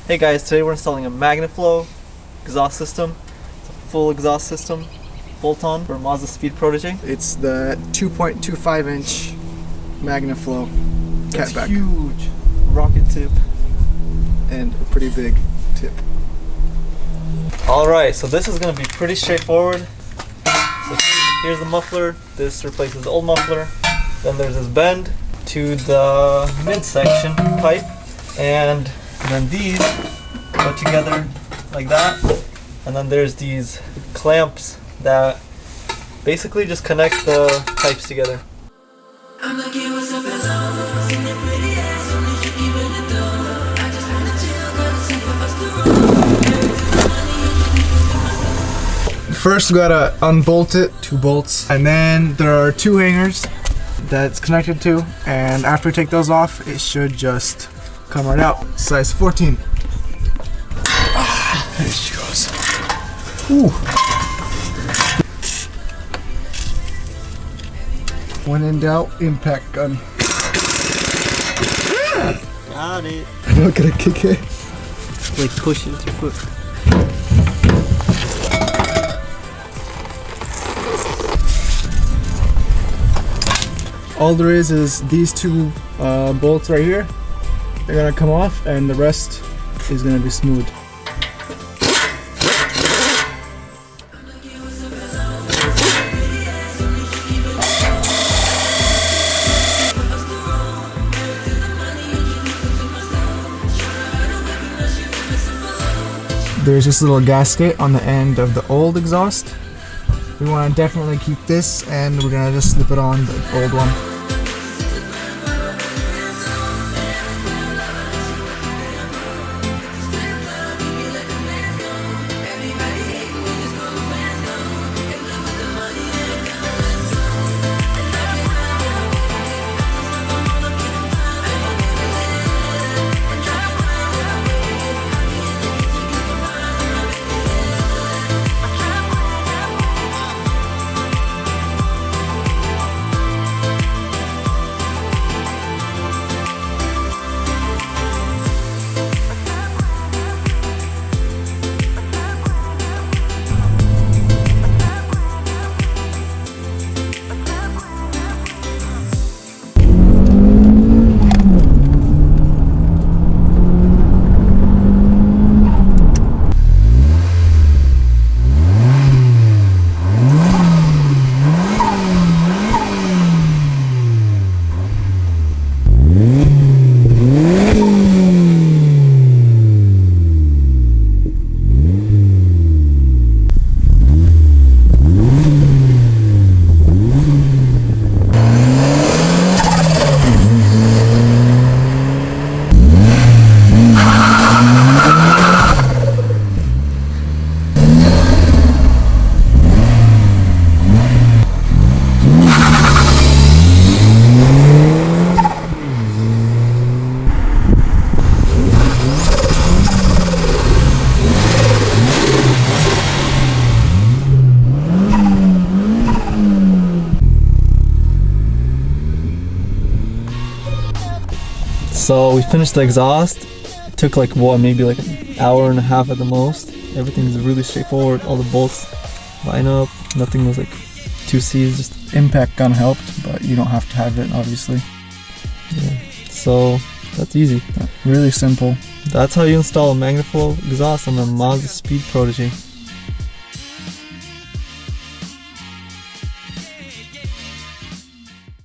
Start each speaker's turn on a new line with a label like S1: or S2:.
S1: Hey guys, today we're installing a MagnaFlow exhaust system. It's a full exhaust system, bolt-on for MazDASPEED Protege.
S2: It's the 2.25 inch MagnaFlow
S1: It's
S2: catback.
S1: huge rocket tip.
S2: And a pretty big tip.
S1: Alright, so this is going to be pretty straightforward. So here's the muffler. This replaces the old muffler. Then there's this bend to the midsection pipe. And then these go together like that. And then there's these clamps that basically just connect the pipes together.
S2: First we gotta unbolt it, 2 bolts, and then there are 2 hangers that's connected to, and after we take those off it should just come right out. Size 14. There she goes. Ooh. When in doubt, impact gun.
S1: Got it.
S2: I'm not gonna kick it.
S1: Like push it with your foot.
S2: All there is these 2 bolts right here. They're gonna come off and the rest is gonna be smooth. There's this little gasket on the end of the old exhaust. We want to definitely keep this, and we're gonna just slip it on the old one.
S1: So we finished the exhaust. It took like what, maybe like an hour and a half at the most. Everything's really straightforward. All the bolts line up. Nothing was like 2C's. Just
S2: Impact gun helped, but you don't have to have it, obviously.
S1: yeah. So that's easy.
S2: Really simple.
S1: That's how you install a MagnaFlow exhaust on the MazDASPEED Protege.